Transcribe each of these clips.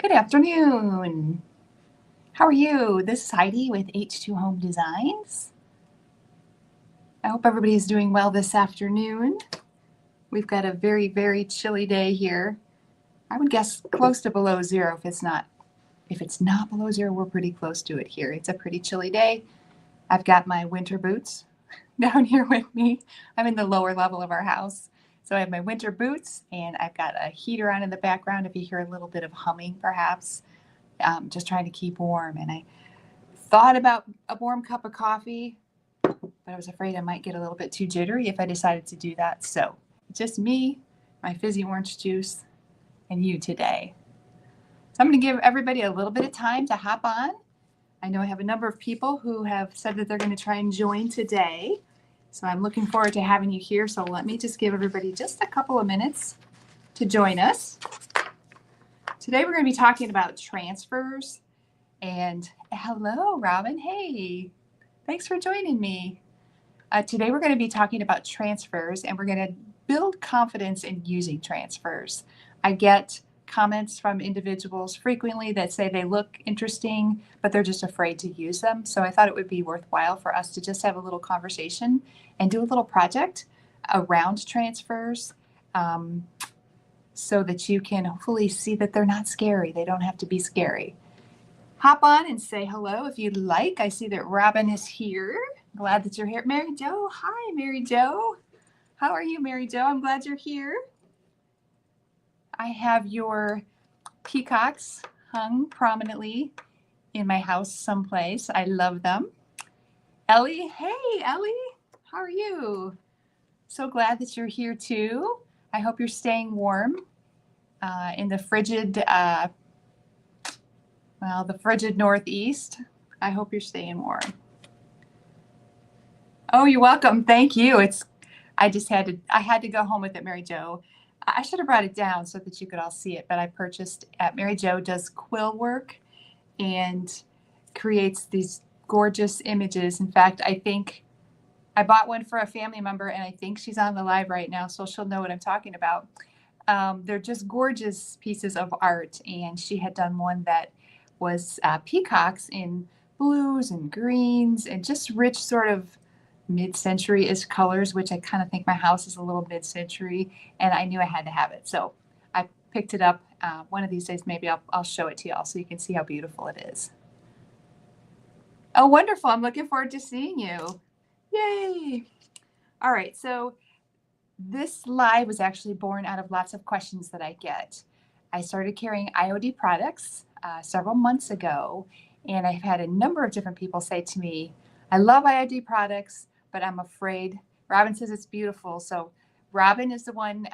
Good afternoon. How are you? This is Heidi with H2 Home Designs. I hope everybody is doing well this afternoon. We've got a very, very chilly day here. I would guess close to below zero. If it's not below zero, we're pretty close to it here. It's a pretty chilly day. I've got my winter boots down here with me. I'm in the lower level of our house. So I have my winter boots and I've got a heater on in the background if you hear a little bit of humming perhaps. Just trying to keep warm. And I thought about a warm cup of coffee, but I was afraid I might get a little bit too jittery if I decided to do that. So just me, my fizzy orange juice, and you today. So I'm going to give everybody a little bit of time to hop on. I know I have a number of people who have said that they're going to try and join today. So I'm looking forward to having you here. So let me just give everybody just a couple of minutes to join us. Today we're going to be talking about transfers. And hello, Robin. Hey, thanks for joining me. Today we're going to be talking about transfers and we're going to build confidence in using transfers. I get comments from individuals frequently that say they look interesting, but they're just afraid to use them. So I thought it would be worthwhile for us to just have a little conversation and do a little project around transfers so that you can hopefully see that they're not scary. They don't have to be scary. Hop on and say hello if you'd like. I see that Robin is here. Glad that you're here. Mary Jo, hi, Mary Jo. How are you, Mary Jo? I'm glad you're here. I have your peacocks hung prominently in my house someplace. I love them. Ellie, hey, Ellie, how are you? So glad that you're here too. I hope you're staying warm in the frigid, the frigid Northeast. I hope you're staying warm. Oh, you're welcome. Thank you. I had to go home with it, Mary Jo. I should have brought it down so that you could all see it, but I purchased at Mary Jo does quill work and creates these gorgeous images. In fact, I think I bought one for a family member and I think she's on the live right now, so she'll know what I'm talking about. They're just gorgeous pieces of art, and she had done one that was peacocks in blues and greens and just rich sort of mid-century-ish colors, which I kind of think my house is a little mid-century, and I knew I had to have it. So I picked it up. One of these days, maybe I'll show it to y'all so you can see how beautiful it is. Oh, wonderful. I'm looking forward to seeing you. Yay. All right. So this live was actually born out of lots of questions that I get. I started carrying IOD products several months ago, and I've had a number of different people say to me, I love IOD products, but I'm afraid. Robin says it's beautiful. So Robin is the one,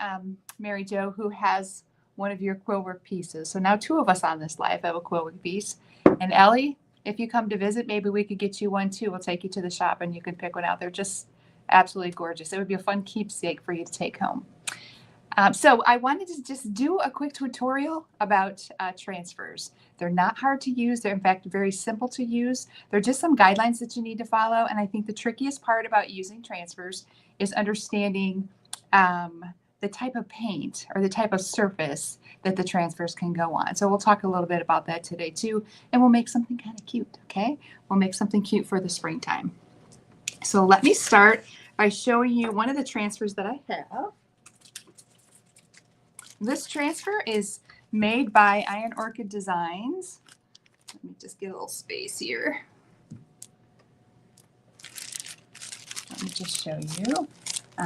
Mary Jo, who has one of your quillwork pieces. So now two of us on this live have a quillwork piece. And Ellie, if you come to visit, maybe we could get you one too. We'll take you to the shop and you can pick one out. They're just absolutely gorgeous. It would be a fun keepsake for you to take home. So I wanted to just do a quick tutorial about transfers. They're not hard to use. They're in fact very simple to use. They're just some guidelines that you need to follow. And I think the trickiest part about using transfers is understanding the type of paint or the type of surface that the transfers can go on. So we'll talk a little bit about that today too. And we'll make something kind of cute, okay? We'll make something cute for the springtime. So let me start by showing you one of the transfers that I have. This transfer is made by Iron Orchid Designs. Let me just get a little space here. Let me just show you.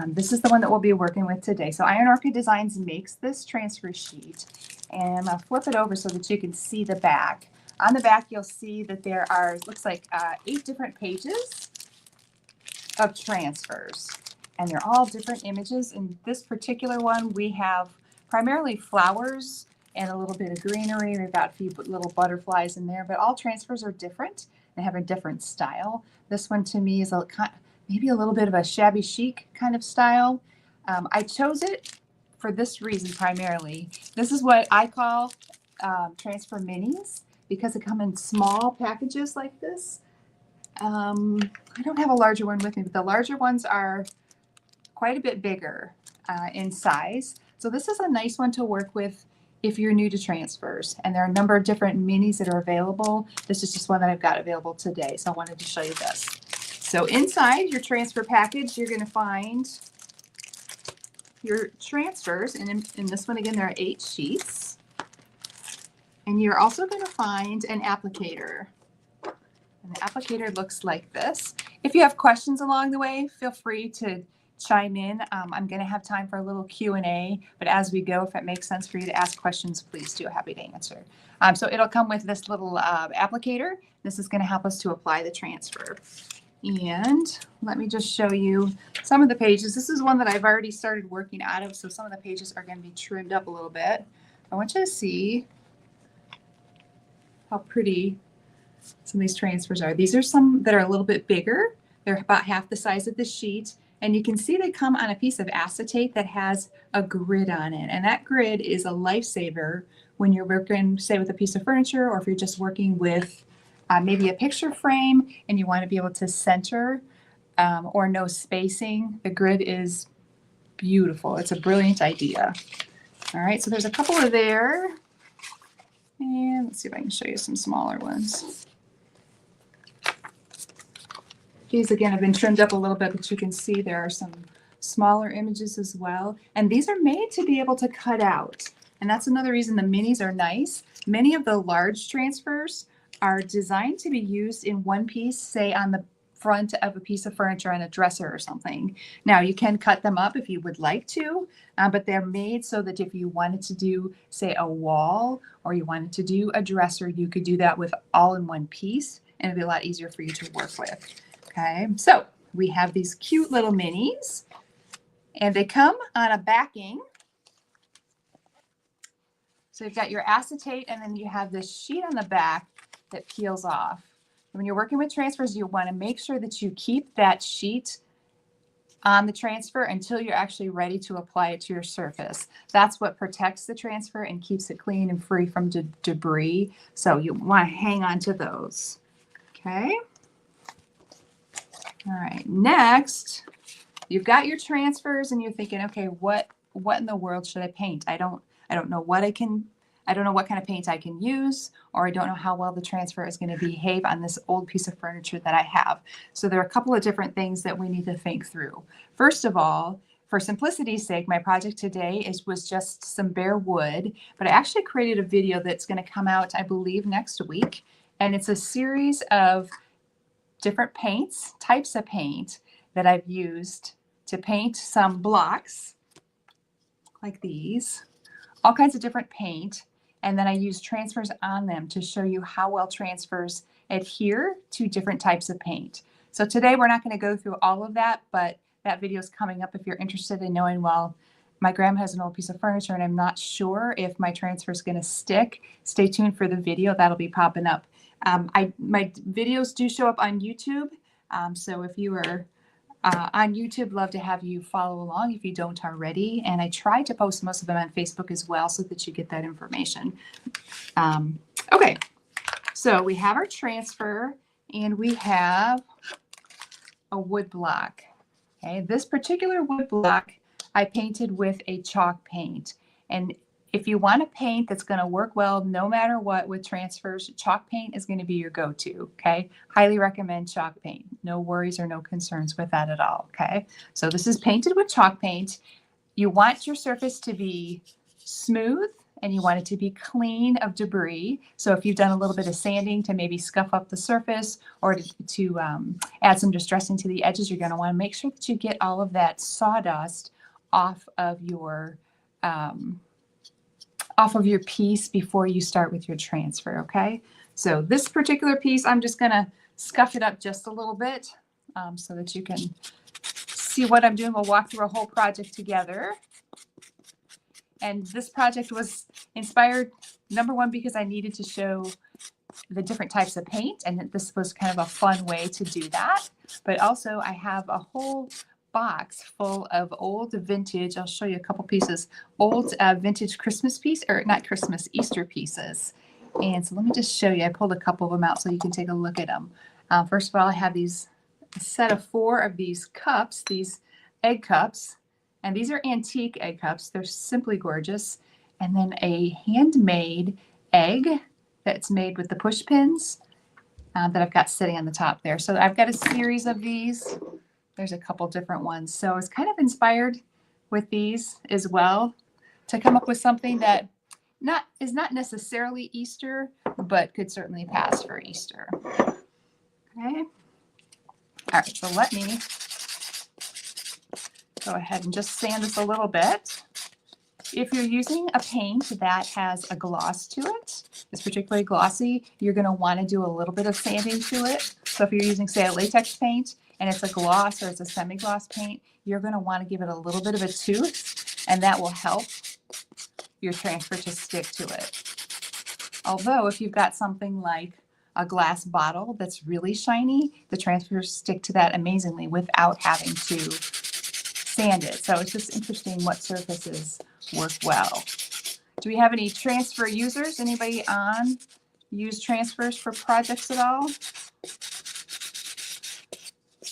This is the one that we'll be working with today. So Iron Orchid Designs makes this transfer sheet. And I'll flip it over so that you can see the back. On the back, you'll see that there are, looks like 8 different pages of transfers. And they're all different images. In this particular one, we have primarily flowers and a little bit of greenery. We've got a few little butterflies in there, but all transfers are different and have a different style. This one to me is maybe a little bit of a shabby chic kind of style. I chose it for this reason primarily. This is what I call transfer minis because they come in small packages like this. I don't have a larger one with me, but the larger ones are quite a bit bigger in size. So this is a nice one to work with if you're new to transfers. And there are a number of different minis that are available. This is just one that I've got available today, so I wanted to show you this. So inside your transfer package, you're going to find your transfers, and in this one again there are 8 sheets. And you're also going to find an applicator. And the applicator looks like this. If you have questions along the way, feel free to chime in. I'm going to have time for a little Q&A, but as we go, if it makes sense for you to ask questions, please do. Happy to answer. So it'll come with this little applicator. This is going to help us to apply the transfer. And let me just show you some of the pages. This is one that I've already started working out of, so some of the pages are going to be trimmed up a little bit. I want you to see how pretty some of these transfers are. These are some that are a little bit bigger. They're about half the size of the sheet. And you can see they come on a piece of acetate that has a grid on it. And that grid is a lifesaver when you're working, say, with a piece of furniture, or if you're just working with maybe a picture frame and you want to be able to center or no spacing. The grid is beautiful. It's a brilliant idea. All right, so there's a couple of there. And let's see if I can show you some smaller ones. These, again, have been trimmed up a little bit, but you can see there are some smaller images as well. And these are made to be able to cut out. And that's another reason the minis are nice. Many of the large transfers are designed to be used in one piece, say on the front of a piece of furniture on a dresser or something. Now, you can cut them up if you would like to, but they're made so that if you wanted to do, say, a wall, or you wanted to do a dresser, you could do that with all in one piece, and it'd be a lot easier for you to work with. Okay, so we have these cute little minis, and they come on a backing. So you've got your acetate, and then you have this sheet on the back that peels off. And when you're working with transfers, you want to make sure that you keep that sheet on the transfer until you're actually ready to apply it to your surface. That's what protects the transfer and keeps it clean and free from debris. So you want to hang on to those. Okay. All right, next, you've got your transfers and you're thinking, okay, what in the world should I paint? I don't know what kind of paint I can use, or I don't know how well the transfer is going to behave on this old piece of furniture that I have. So there are a couple of different things that we need to think through. First of all, for simplicity's sake, my project today was just some bare wood, but I actually created a video that's going to come out, I believe, next week. And it's a series of different paints, types of paint that I've used to paint some blocks like these, all kinds of different paint. And then I use transfers on them to show you how well transfers adhere to different types of paint. So today we're not going to go through all of that, but that video is coming up if you're interested in knowing, well, my grandma has an old piece of furniture and I'm not sure if my transfer is going to stick. Stay tuned for the video. That'll be popping up. My videos do show up on YouTube. So if you are on YouTube, love to have you follow along if you don't already. And I try to post most of them on Facebook as well so that you get that information. Okay, so we have our transfer and we have a wood block. Okay, this particular wood block I painted with a chalk paint. And if you want a paint that's going to work well no matter what with transfers, chalk paint is going to be your go-to, okay? Highly recommend chalk paint. No worries or no concerns with that at all, okay? So this is painted with chalk paint. You want your surface to be smooth and you want it to be clean of debris. So if you've done a little bit of sanding to maybe scuff up the surface or to add some distressing to the edges, you're going to want to make sure that you get all of that sawdust off of your piece before you start with your transfer, okay? So this particular piece, I'm just gonna scuff it up just a little bit so that you can see what I'm doing. We'll walk through a whole project together. And this project was inspired, number one, because I needed to show the different types of paint, and this was kind of a fun way to do that. But also I have a whole box full of old vintage, I'll show you a couple pieces, old vintage Christmas piece, or not Christmas, Easter pieces. And so let me just show you. I pulled a couple of them out so you can take a look at them. First of all, I have a set of 4 of these cups, these egg cups. And these are antique egg cups. They're simply gorgeous. and then a handmade egg that's made with the push pins that I've got sitting on the top there. So I've got a series of these. There's a couple different ones. So I was kind of inspired with these as well to come up with something that is not necessarily Easter, but could certainly pass for Easter. Okay. All right, so let me go ahead and just sand this a little bit. If you're using a paint that has a gloss to it, it's particularly glossy, you're going to want to do a little bit of sanding to it. So if you're using, say, a latex paint and it's a gloss or it's a semi-gloss paint, you're going to want to give it a little bit of a tooth, and that will help your transfer to stick to it. Although if you've got something like a glass bottle that's really shiny, the transfers stick to that amazingly without having to sand it. So it's just interesting what surfaces work well. Do we have any transfer users? Anybody on use transfers for projects at all?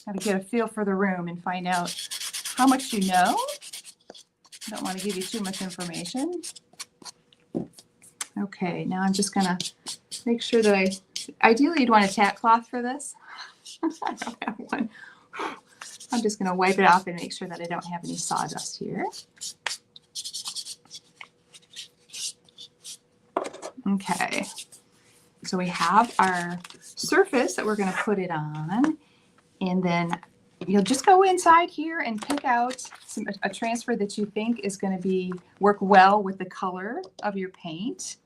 Got to get a feel for the room and find out how much you know. I don't want to give you too much information. Okay, now I'm just going to make sure that ideally you'd want a tack cloth for this. I don't have one. I'm just going to wipe it off and make sure that I don't have any sawdust here. Okay, so we have our surface that we're going to put it on, and then you'll just go inside here and pick out a transfer that you think is going to work well with the color of your paint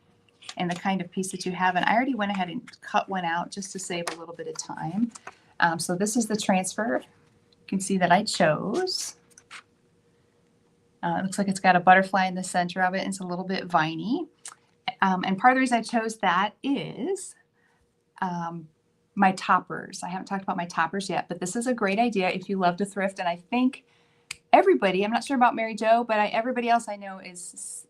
and the kind of piece that you have. And I already went ahead and cut one out just to save a little bit of time. So this is the transfer. You can see that I chose. It looks like it's got a butterfly in the center of it, and it's a little bit viney. And part of the reason I chose that is my toppers. I haven't talked about my toppers yet, but this is a great idea if you love to thrift. And I think everybody, I'm not sure about Mary Jo, but everybody else I know is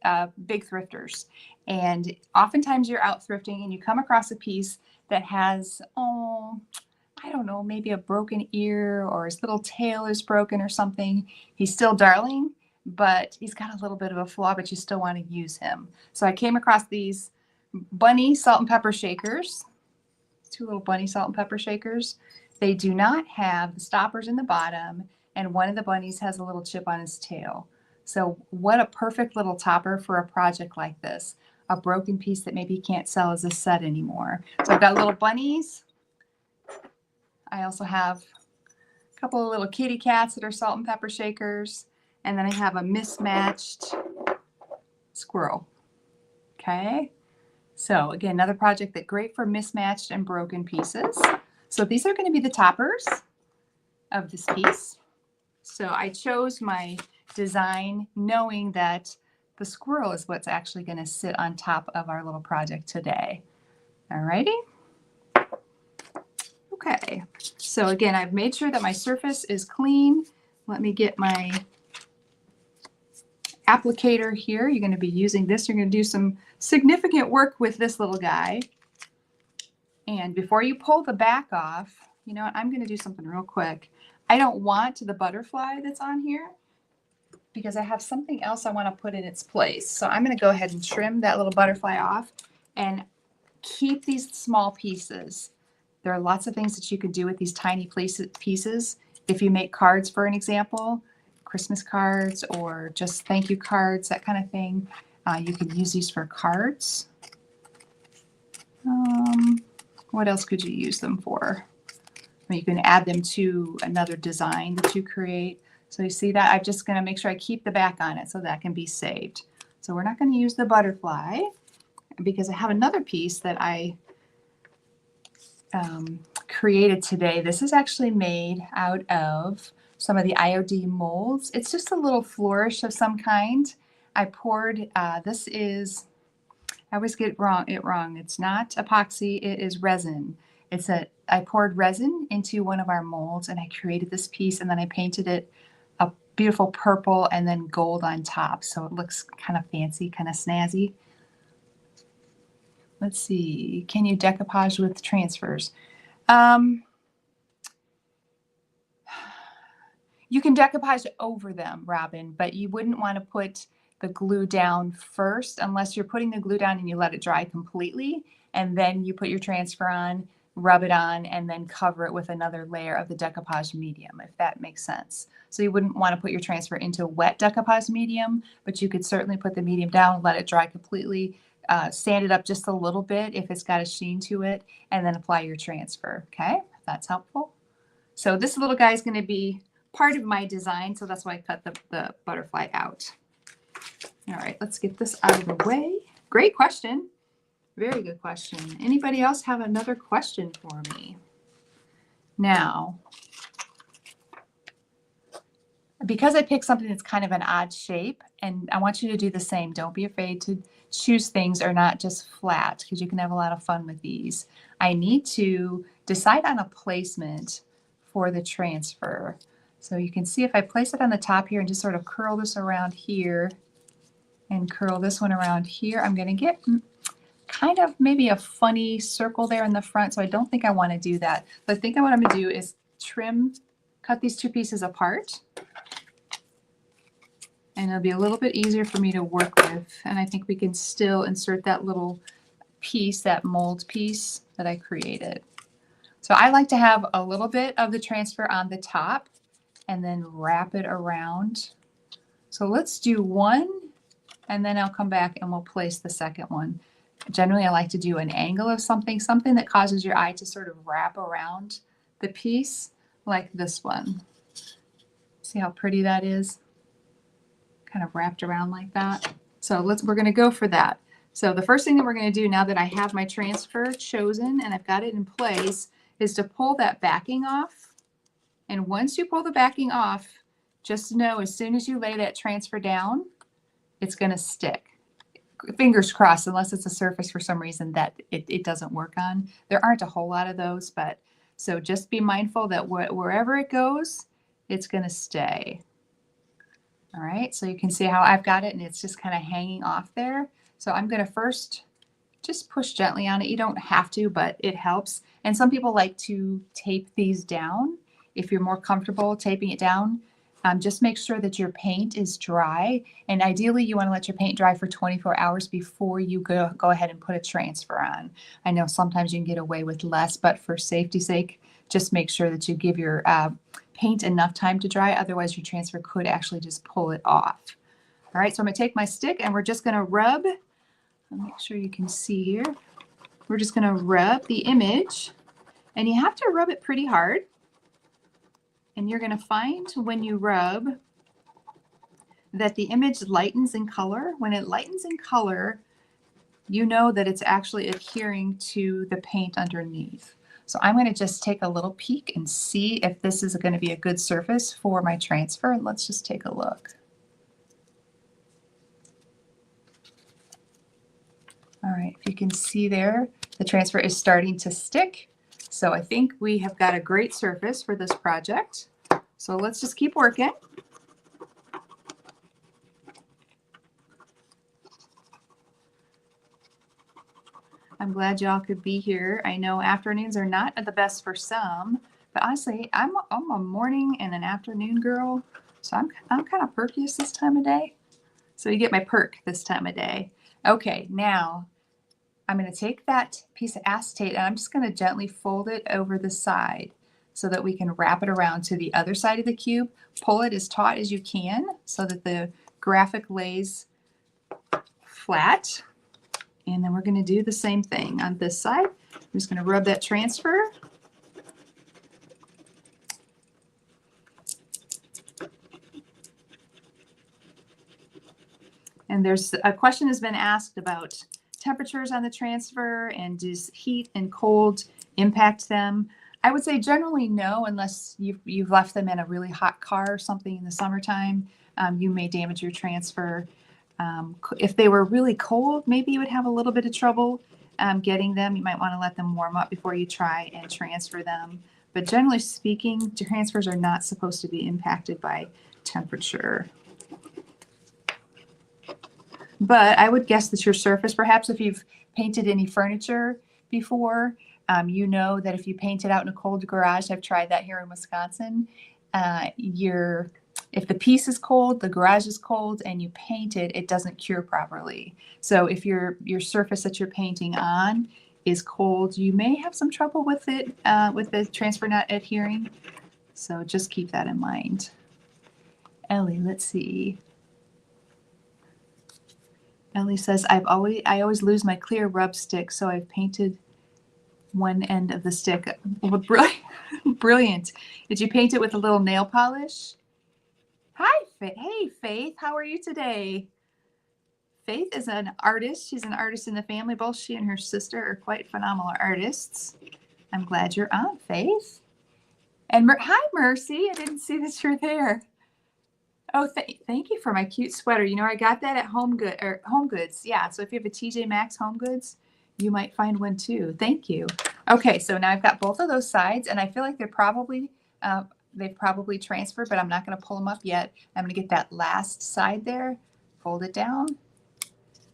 big thrifters. And oftentimes you're out thrifting and you come across a piece that has, I don't know, maybe a broken ear or his little tail is broken or something. He's still darling, but he's got a little bit of a flaw, but you still want to use him. So I came across these bunny salt and pepper shakers, two little bunny salt and pepper shakers. They do not have the stoppers in the bottom, and one of the bunnies has a little chip on his tail. So what a perfect little topper for a project like this, a broken piece that maybe you can't sell as a set anymore. So I've got little bunnies. I also have a couple of little kitty cats that are salt and pepper shakers. And then I have a mismatched squirrel. Okay. So again, another project that's great for mismatched and broken pieces. So these are going to be the toppers of this piece. So I chose my design knowing that the squirrel is what's actually going to sit on top of our little project today. All righty. Okay. So again, I've made sure that my surface is clean. Let me get my applicator here. You're going to be using this. You're going to do some significant work with this little guy. And before you pull the back off, you know what, I'm going to do something real quick. I don't want the butterfly that's on here because I have something else I want to put in its place. So I'm going to go ahead and trim that little butterfly off and keep these small pieces. There are lots of things that you could do with these tiny pieces. If you make cards, for an example, Christmas cards or just thank you cards, that kind of thing. You can use these for cards. What else could you use them for? You can add them to another design that you create. So you see that? I'm just going to make sure I keep the back on it so that can be saved. So we're not going to use the butterfly because I have another piece that I created today. This is actually made out of some of the IOD molds. It's just a little flourish of some kind. I poured, this is, I always get it wrong. It's not epoxy, it is resin. I poured resin into one of our molds and I created this piece and then I painted it a beautiful purple and then gold on top. So it looks kind of fancy, kind of snazzy. Let's see, can you decoupage with transfers? You can decoupage over them, Robin, but you wouldn't want to put the glue down first, unless you're putting the glue down and you let it dry completely, and then you put your transfer on, rub it on, and then cover it with another layer of the decoupage medium, if that makes sense. So you wouldn't want to put your transfer into wet decoupage medium, but you could certainly put the medium down, let it dry completely, sand it up just a little bit if it's got a sheen to it, and then apply your transfer. Okay, that's helpful. So this little guy is going to be part of my design, so that's why I cut the butterfly out. All right, let's get this out of the way. Great question. Very good question. Anybody else have another question for me? Now, because I picked something that's kind of an odd shape, and I want you to do the same. Don't be afraid to choose things or not just flat, because you can have a lot of fun with these. I need to decide on a placement for the transfer. So you can see if I place it on the top here and just sort of curl this around here and curl this one around here, I'm going to get kind of maybe a funny circle there in the front. So I don't think I want to do that. But I think what I'm going to do is cut these two pieces apart. And it'll be a little bit easier for me to work with. And I think we can still insert that little piece, that mold piece that I created. So I like to have a little bit of the transfer on the top and then wrap it around. So let's do one, and then I'll come back and we'll place the second one. Generally, I like to do an angle of something that causes your eye to sort of wrap around the piece, like this one. See how pretty that is? Kind of wrapped around like that. So we're going to go for that. So the first thing that we're going to do now that I have my transfer chosen and I've got it in place is to pull that backing off. And once you pull the backing off, just know as soon as you lay that transfer down, it's going to stick. Fingers crossed, unless it's a surface for some reason that it doesn't work on. There aren't a whole lot of those, but so just be mindful that wherever it goes, it's going to stay. All right, so you can see how I've got it and it's just kind of hanging off there. So I'm going to first just push gently on it. You don't have to, but it helps. And some people like to tape these down. If you're more comfortable taping it down, just make sure that your paint is dry. And ideally, you want to let your paint dry for 24 hours before you go ahead and put a transfer on. I know sometimes you can get away with less, but for safety's sake, just make sure that you give your paint enough time to dry. Otherwise, your transfer could actually just pull it off. All right, so I'm going to take my stick and we're just going to rub. I'll make sure you can see here. We're just going to rub the image, and you have to rub it pretty hard. And you're going to find when you rub that the image lightens in color. When it lightens in color, you know that it's actually adhering to the paint underneath. So I'm going to just take a little peek and see if this is going to be a good surface for my transfer. And let's just take a look. All right, if you can see there, the transfer is starting to stick. So I think we have got a great surface for this project. So let's just keep working. I'm glad y'all could be here. I know afternoons are not the best for some, but honestly, I'm a morning and an afternoon girl, so I'm kind of perkiest this time of day. So you get my perk this time of day. Okay, now I'm going to take that piece of acetate and I'm just going to gently fold it over the side so that we can wrap it around to the other side of the cube. Pull it as taut as you can so that the graphic lays flat. And then we're going to do the same thing on this side. I'm just going to rub that transfer. And there's a question has been asked about temperatures on the transfer and does heat and cold impact them? I would say generally no, unless you've left them in a really hot car or something in the summertime. You may damage your transfer. If they were really cold, maybe you would have a little bit of trouble getting them. You might want to let them warm up before you try and transfer them. But generally speaking, transfers are not supposed to be impacted by temperature. But I would guess that your surface, perhaps if you've painted any furniture before, you know that if you paint it out in a cold garage, I've tried that here in Wisconsin, your If the piece is cold, the garage is cold, and you paint it, it doesn't cure properly. So if your surface that you're painting on is cold, you may have some trouble with it, with the transfer not adhering. So just keep that in mind. Ellie, let's see. Ellie says, I always lose my clear rub stick, so I've painted one end of the stick. Well, brilliant. Did you paint it with a little nail polish? Hi, hey, Faith. How are you today? Faith is an artist. She's an artist in the family. Both she and her sister are quite phenomenal artists. I'm glad you're on, Faith. And hi, Mercy. I didn't see that you're there. Oh, thank you for my cute sweater. You know, I got that at Home Goods. Yeah, so if you have a TJ Maxx Home Goods, you might find one too. Thank you. Okay, so now I've got both of those sides, and I feel like they've probably transferred, but I'm not going to pull them up yet. I'm going to get that last side there, fold it down.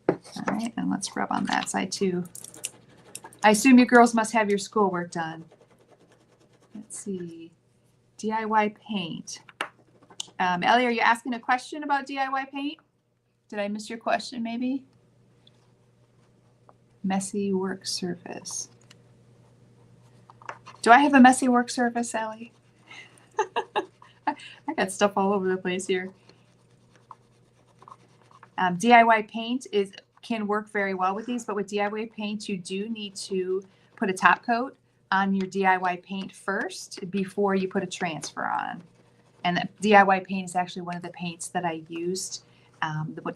All right, and let's rub on that side too. I assume you girls must have your schoolwork done. Let's see. DIY paint. Ellie, are you asking a question about DIY paint? Did I miss your question maybe? Messy work surface. Do I have a messy work surface, Ellie? I got stuff all over the place here. DIY paint can work very well with these, but with DIY paint, you do need to put a top coat on your DIY paint first before you put a transfer on. And the DIY paint is actually one of the paints that I used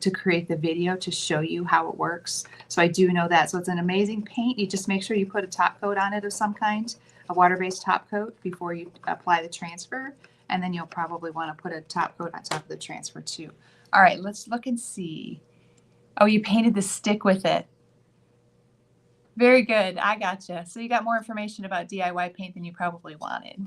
to create the video to show you how it works. So I do know that. So it's an amazing paint. You just make sure you put a top coat on it of some kind, a water-based top coat before you apply the transfer. And then you'll probably want to put a top coat on top of the transfer too. All right, let's look and see. Oh, you painted the stick with it. Very good. I gotcha. So you got more information about DIY paint than you probably wanted.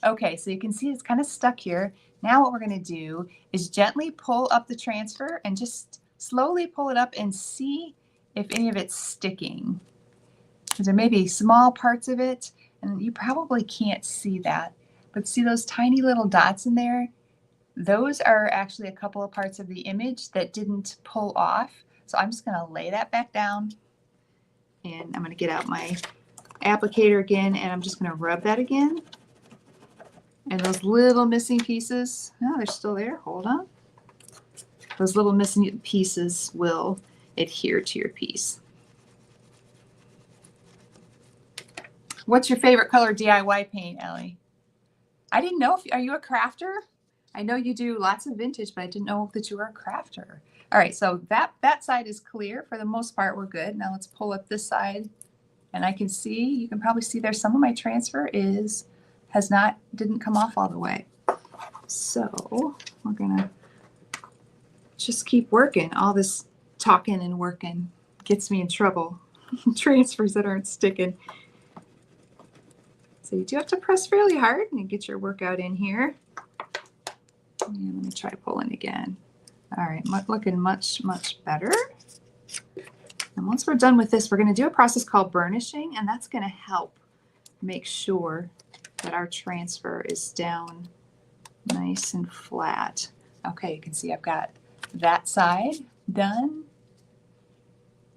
Okay, so you can see it's kind of stuck here. Now what we're going to do is gently pull up the transfer and just slowly pull it up and see if any of it's sticking. Because there may be small parts of it, and you probably can't see that. But see those tiny little dots in there? Those are actually a couple of parts of the image that didn't pull off. So I'm just going to lay that back down, and I'm going to get out my applicator again, and I'm just going to rub that again. And those little missing pieces, no, they're still there. Hold on. Those little missing pieces will adhere to your piece. What's your favorite color DIY paint, Ellie? I didn't know are you a crafter? I know you do lots of vintage, but I didn't know that you were a crafter. All right, so that side is clear. For the most part, we're good. Now let's pull up this side, and I can see, you can probably see there some of my transfer didn't come off all the way. So we're gonna just keep working. All this talking and working gets me in trouble. Transfers that aren't sticking. So you do have to press fairly hard and get your workout in here. And let me try pulling again. All right, looking much, much better. And once we're done with this, we're going to do a process called burnishing, and that's going to help make sure that our transfer is down nice and flat. Okay, you can see I've got that side done.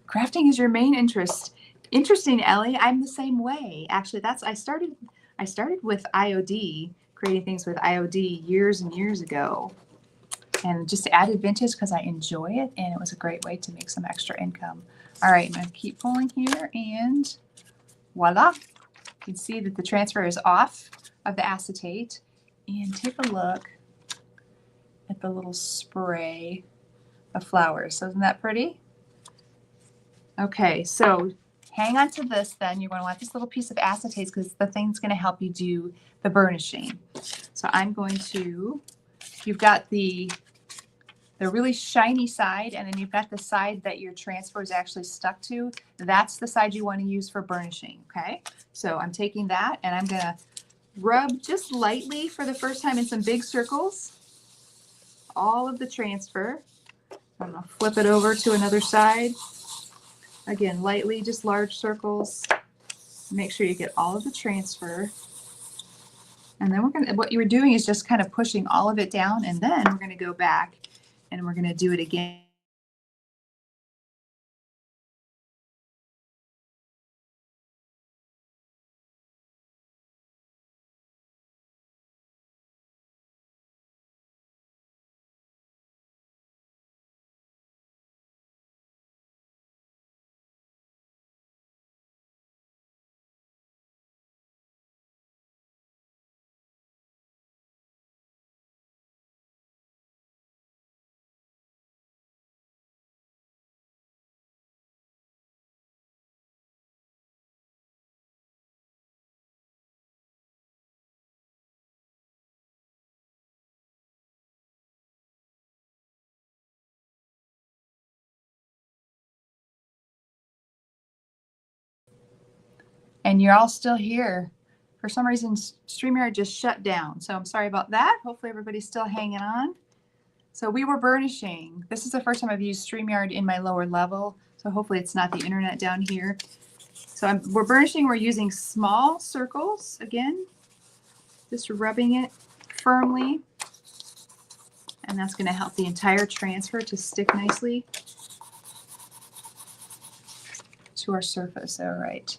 Crafting is your main interest. Interesting, Ellie. I'm the same way. Actually, I started with IOD, creating things with IOD years and years ago, and just added vintage because I enjoy it, and it was a great way to make some extra income. All right, I'm going to keep pulling here, and voila. You can see that the transfer is off of the acetate, and take a look at the little spray of flowers. So isn't that pretty? Okay, so hang on to this then. You're going to want this little piece of acetate because the thing's going to help you do the burnishing. So I'm going to, you've got the really shiny side, and then you've got the side that your transfer is actually stuck to. That's the side you want to use for burnishing, okay? So I'm taking that, and I'm going to rub just lightly for the first time in some big circles all of the transfer. I'm going to flip it over to another side. Again, lightly, just large circles. Make sure you get all of the transfer And then what you're doing is just kind of pushing all of it down, and then we're going to go back and we're going to do it again. And you're all still here. For some reason, StreamYard just shut down. So I'm sorry about that. Hopefully everybody's still hanging on. So we were burnishing. This is the first time I've used StreamYard in my lower level. So hopefully it's not the internet down here. So we're burnishing. We're using small circles again, just rubbing it firmly. And that's going to help the entire transfer to stick nicely to our surface. All right.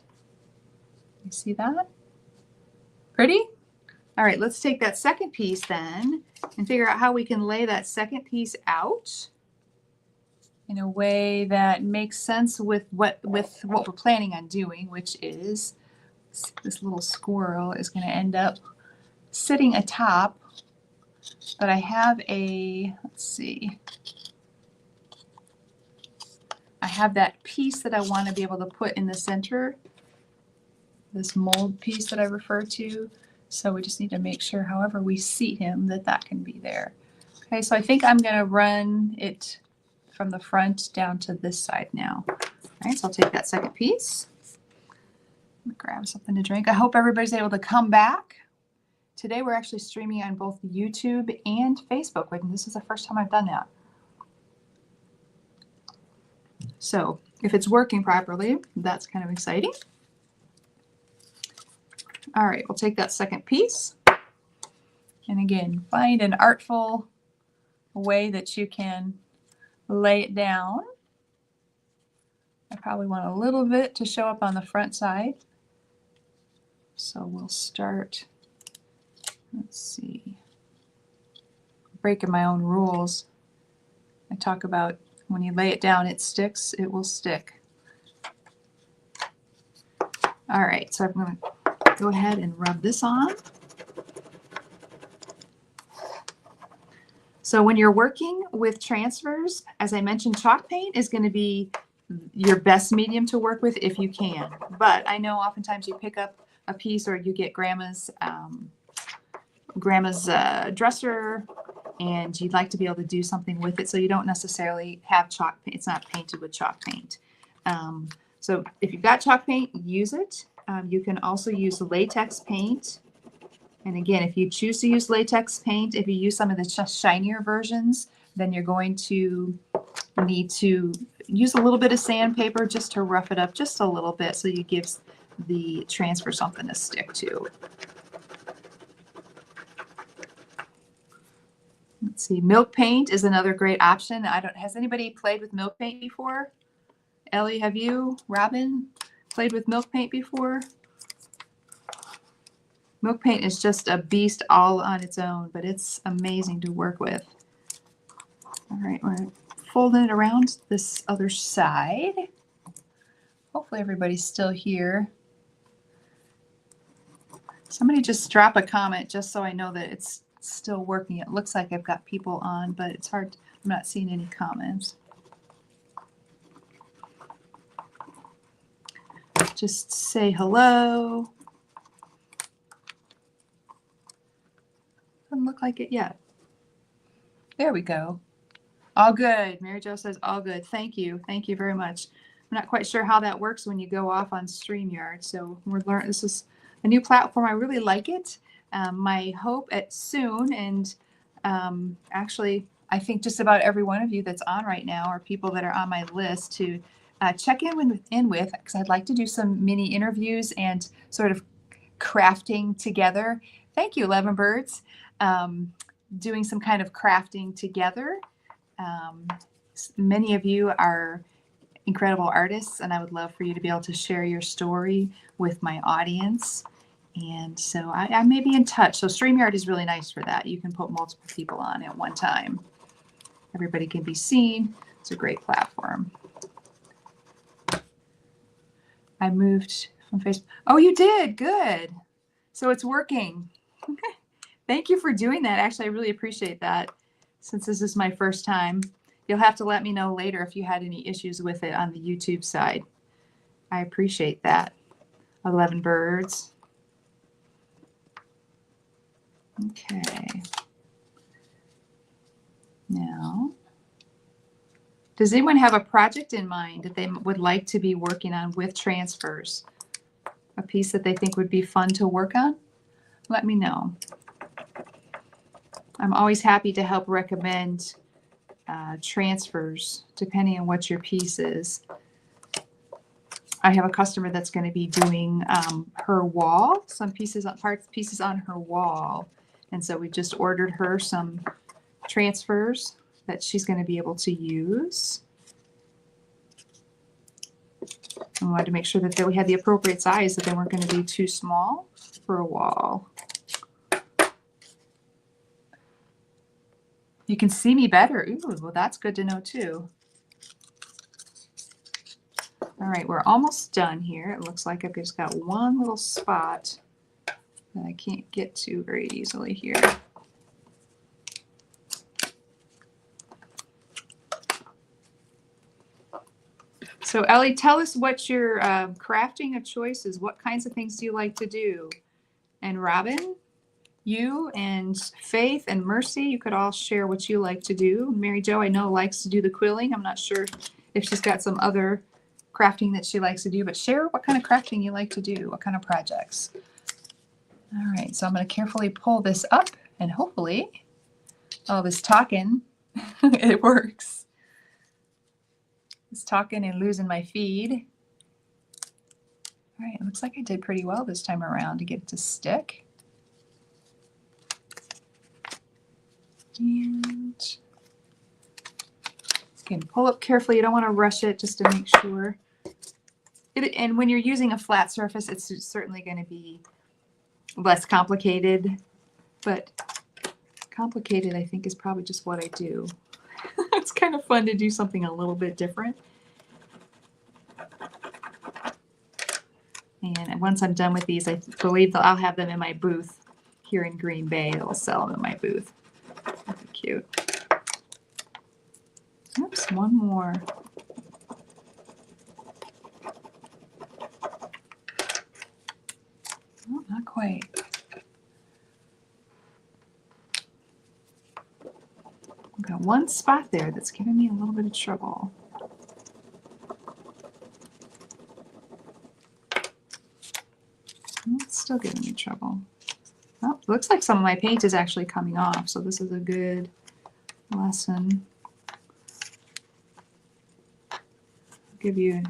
You see that? Pretty? All right, let's take that second piece then and figure out how we can lay that second piece out in a way that makes sense with what we're planning on doing, which is this little squirrel is going to end up sitting atop. But I have let's see. I have that piece that I want to be able to put in the center, this mold piece that I refer to. So we just need to make sure, however we seat him, that can be there. Okay, so I think I'm going to run it from the front down to this side now. All right, so I'll take that second piece. Grab something to drink. I hope everybody's able to come back. Today we're actually streaming on both YouTube and Facebook. This is the first time I've done that. So if it's working properly, that's kind of exciting. All right, we'll take that second piece. And again, find an artful way that you can lay it down. I probably want a little bit to show up on the front side. So we'll start, let's see, breaking my own rules. I talk about when you lay it down, it sticks, it will stick. All right, so I'm going to go ahead and rub this on. So when you're working with transfers, as I mentioned, chalk paint is going to be your best medium to work with if you can. But I know oftentimes you pick up a piece or you get grandma's dresser and you'd like to be able to do something with it, so you don't necessarily have chalk paint. It's not painted with chalk paint. So if you've got chalk paint, use it. You can also use latex paint. And again, if you choose to use latex paint, if you use some of the shinier versions, then you're going to need to use a little bit of sandpaper just to rough it up just a little bit so you give the transfer something to stick to. Let's see, milk paint is another great option. Has anybody played with milk paint before? Ellie, have you? Robin, played with milk paint before? Milk paint is just a beast all on its own, but it's amazing to work with. All right, we're folding it around this other side. Hopefully everybody's still here. Somebody just drop a comment just so I know that it's still working. It looks like I've got people on, but it's hard. I'm not seeing any comments. Just say hello. Doesn't look like it yet. There we go. All good. Mary Jo says all good. Thank you. Thank you very much. I'm not quite sure how that works when you go off on StreamYard. So we're learning. This is a new platform. I really like it. My hope at soon, and actually, I think just about every one of you that's on right now are people that are on my list to check in with, because I'd like to do some mini interviews and sort of crafting together. Thank you, 11 Birds. Doing some kind of crafting together. Many of you are incredible artists, and I would love for you to be able to share your story with my audience. And so I may be in touch. So StreamYard is really nice for that. You can put multiple people on at one time. Everybody can be seen. It's a great platform. I moved from Facebook. Oh, you did? Good. So it's working. Thank you for doing that. Actually, I really appreciate that. Since this is my first time, you'll have to let me know later if you had any issues with it on the YouTube side. I appreciate that. 11 Birds. Okay. Now, does anyone have a project in mind that they would like to be working on with transfers? A piece that they think would be fun to work on? Let me know. I'm always happy to help recommend transfers depending on what your piece is. I have a customer that's going to be doing her wall, some pieces on her wall. And so we just ordered her some transfers that she's going to be able to use. I wanted to make sure that we had the appropriate size, that they weren't going to be too small for a wall. You can see me better. Ooh, well, that's good to know too. All right, we're almost done here. It looks like I've just got one little spot that I can't get to very easily here. So Ellie, tell us what your crafting of choice is. What kinds of things do you like to do? And Robin, you and Faith and Mercy, you could all share what you like to do. Mary Jo, I know, likes to do the quilling. I'm not sure if she's got some other crafting that she likes to do, but share what kind of crafting you like to do, what kind of projects. All right, so I'm going to carefully pull this up, and hopefully all this talking, it works. This talking and losing my feed. All right, it looks like I did pretty well this time around to get it to stick. And you can pull up carefully. You don't want to rush it, just to make sure. And when you're using a flat surface, it's certainly going to be less complicated, but complicated, I think, is probably just what I do. It's kind of fun to do something a little bit different. And once I'm done with these, I believe that I'll have them in my booth here in Green Bay. I'll sell them in my booth. That'd be cute. Oops, one more. Oh, not quite. I've got one spot there that's giving me a little bit of trouble. It's still giving me trouble. Oh, looks like some of my paint is actually coming off, so this is a good lesson. Be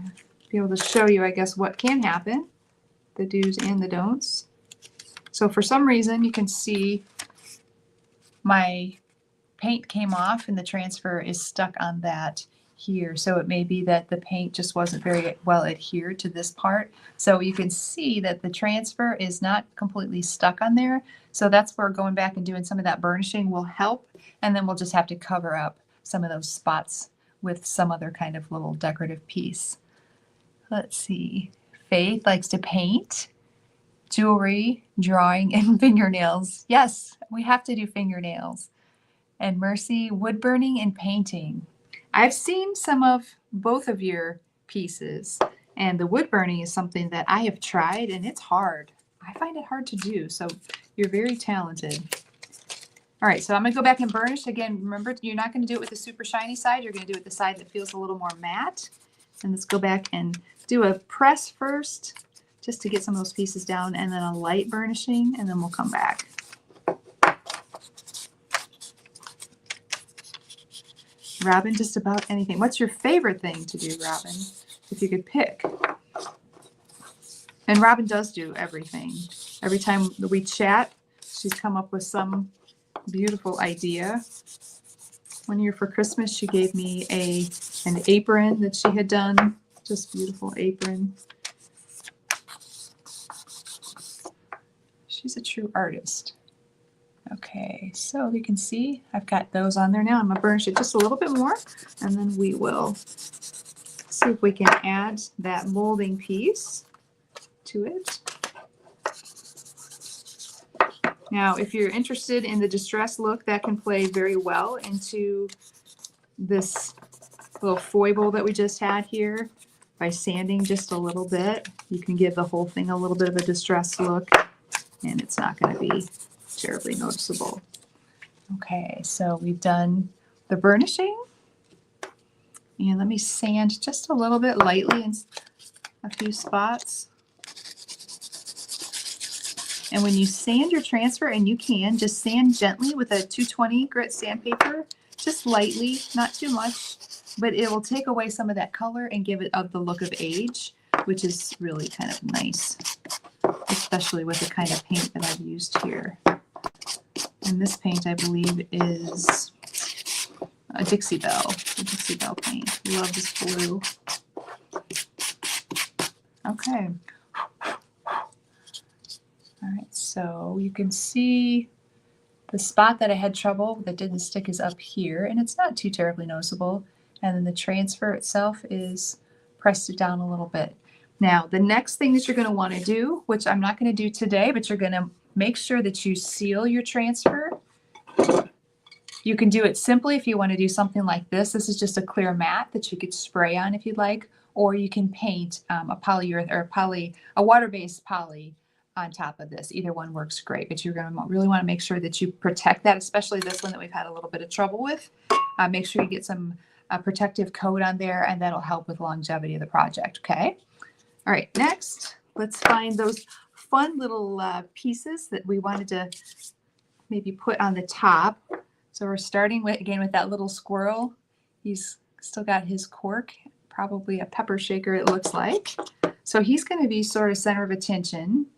able to show you, I guess, what can happen, the do's and the don'ts. So for some reason, you can see my paint came off and the transfer is stuck on that here. So it may be that the paint just wasn't very well adhered to this part. So you can see that the transfer is not completely stuck on there. So that's where going back and doing some of that burnishing will help. And then we'll just have to cover up some of those spots with some other kind of little decorative piece. Let's see. Faith likes to paint, jewelry, drawing, and fingernails. Yes, we have to do fingernails. And Mercy, wood burning and painting. I've seen some of both of your pieces, and the wood burning is something that I have tried, and it's hard. I find it hard to do, so you're very talented. All right, so I'm going to go back and burnish. Again, remember, you're not going to do it with the super shiny side. You're going to do it with the side that feels a little more matte. And let's go back and do a press first, just to get some of those pieces down, and then a light burnishing, and then we'll come back. Robin, just about anything. What's your favorite thing to do, Robin, if you could pick? And Robin does do everything. Every time we chat, She's come up with some beautiful idea. One year for Christmas, she gave me an apron that she had done. Just beautiful apron. She's a true artist. Okay, so you can see I've got those on there now. I'm going to burnish it just a little bit more, and then we will see if we can add that molding piece to it. Now, if you're interested in the distress look, that can play very well into this little foible that we just had here. By sanding just a little bit, you can give the whole thing a little bit of a distressed look, and it's not going to be terribly noticeable. Okay, so we've done the burnishing, and let me sand just a little bit lightly in a few spots. And when you sand your transfer, and you can, just sand gently with a 220 grit sandpaper, just lightly, not too much, but it will take away some of that color and give it the look of age, which is really kind of nice, especially with the kind of paint that I've used here. And this paint, I believe, is a Dixie Belle paint. Love this blue. Okay. All right, so you can see the spot that I had trouble that didn't stick is up here, and it's not too terribly noticeable. And then the transfer itself is pressed it down a little bit. Now, the next thing that you're going to want to do, which I'm not going to do today, but you're going to make sure that you seal your transfer. You can do it simply if you want to do something like this. This is just a clear mat that you could spray on if you'd like, or you can paint a water-based poly on top of this. Either one works great, but you're going to really want to make sure that you protect that, especially this one that we've had a little bit of trouble with. Make sure you get some protective coat on there, and that'll help with longevity of the project. Okay. All right. Next, let's find those fun little pieces that we wanted to maybe put on the top. So we're starting with, again, with that little squirrel. He's still got his cork, probably a pepper shaker, it looks like. So he's going to be sort of center of attention.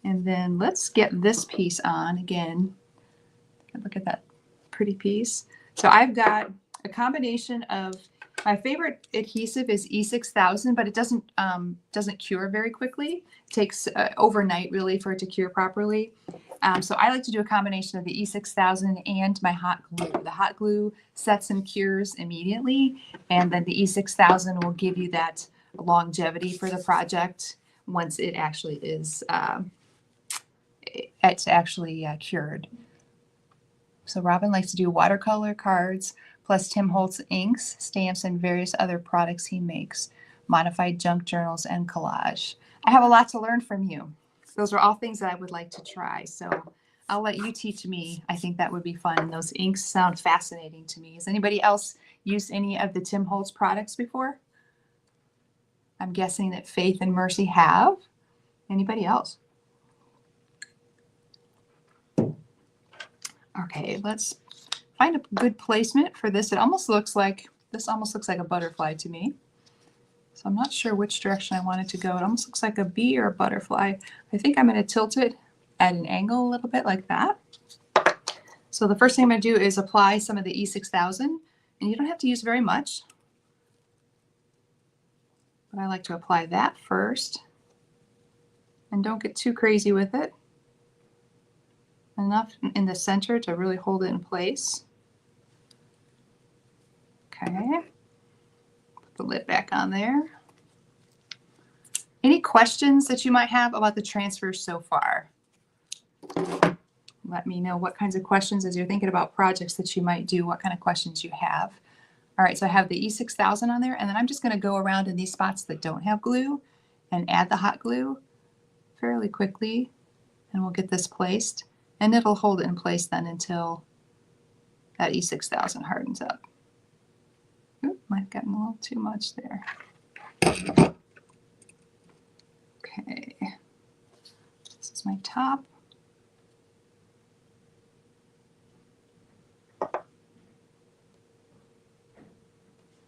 And then let's get this piece on again. Look at that pretty piece. So I've got a combination of, my favorite adhesive is E6000, but it doesn't cure very quickly. It takes overnight really for it to cure properly. So I like to do a combination of the E6000 and my hot glue. The hot glue sets and cures immediately, and then the E6000 will give you that longevity for the project once it actually is cured. So Robin likes to do watercolor cards, plus Tim Holtz inks, stamps, and various other products he makes, modified junk journals, and collage. I have a lot to learn from you. Those are all things that I would like to try. So I'll let you teach me. I think that would be fun. Those inks sound fascinating to me. Has anybody else used any of the Tim Holtz products before? I'm guessing that Faith and Mercy have. Anybody else? Okay, let's find a good placement for this. This almost looks like a butterfly to me. So I'm not sure which direction I want it to go. It almost looks like a bee or a butterfly. I think I'm going to tilt it at an angle a little bit like that. So the first thing I'm going to do is apply some of the E6000, and you don't have to use very much, but I like to apply that first, and don't get too crazy with it. Enough in the center to really hold it in place. Okay. Put the lid back on there. Any questions that you might have about the transfers so far? Let me know what kinds of questions, as you're thinking about projects that you might do, what kind of questions you have. All right, so I have the E6000 on there, and then I'm just going to go around in these spots that don't have glue and add the hot glue fairly quickly, and we'll get this placed. And it'll hold it in place then until that E6000 hardens up. Oop, might have gotten a little too much there. Okay, this is my top.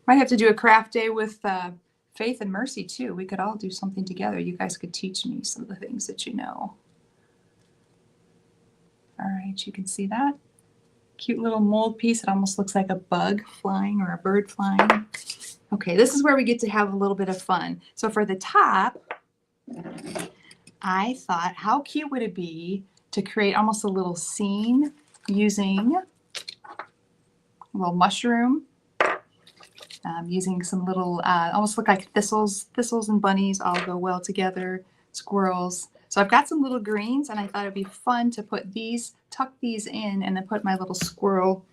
Might have to do a craft day with Faith and Mercy too. We could all do something together. You guys could teach me some of the things that you know. All right, you can see that. Cute little mold piece. It almost looks like a bug flying or a bird flying. Okay, this is where we get to have a little bit of fun. So for the top, I thought, how cute would it be to create almost a little scene using a little mushroom, using some little, almost look like thistles. Thistles and bunnies all go well together, squirrels. So I've got some little greens, and I thought it'd be fun to put these, tuck these in, and then put my little squirrel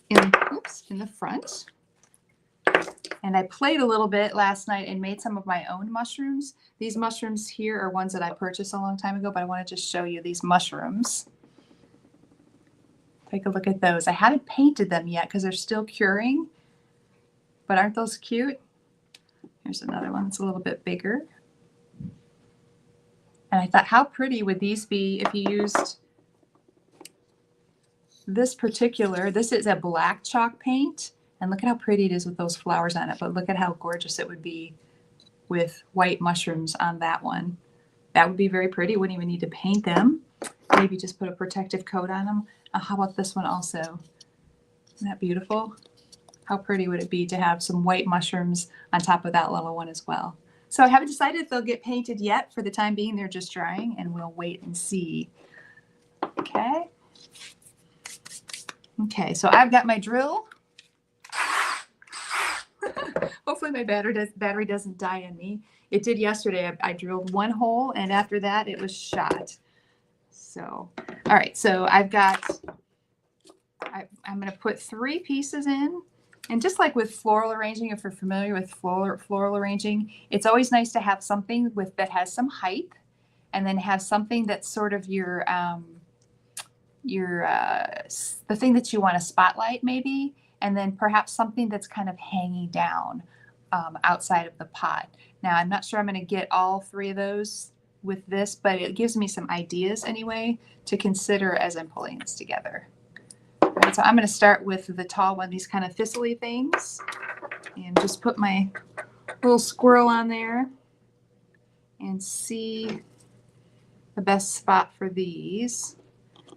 in, oops, in the front. And I played a little bit last night and made some of my own mushrooms. These mushrooms here are ones that I purchased a long time ago, but I want to just show you these mushrooms. Take a look at those. I haven't painted them yet because they're still curing, but aren't those cute? Here's another one that's a little bit bigger. And I thought, how pretty would these be if you used this particular, this is a black chalk paint. And look at how pretty it is with those flowers on it. But look at how gorgeous it would be with white mushrooms on that one. That would be very pretty. Wouldn't even need to paint them. Maybe just put a protective coat on them. How about this one also? Isn't that beautiful? How pretty would it be to have some white mushrooms on top of that little one as well? So I haven't decided if they'll get painted yet. For the time being, they're just drying, and we'll wait and see. Okay. Okay, so I've got my drill. Hopefully my battery doesn't die on me. It did yesterday. I drilled one hole, and after that it was shot. So, all right, so I'm going to put 3 pieces in. And just like with floral arranging, if you're familiar with floral arranging, it's always nice to have something that has some height, and then have something that's sort of the thing that you want to spotlight maybe, and then perhaps something that's kind of hanging down outside of the pot. Now, I'm not sure I'm going to get all 3 of those with this, but it gives me some ideas anyway to consider as I'm pulling this together. All right, so I'm going to start with the tall one, these kind of thistly things, and just put my little squirrel on there and see the best spot for these.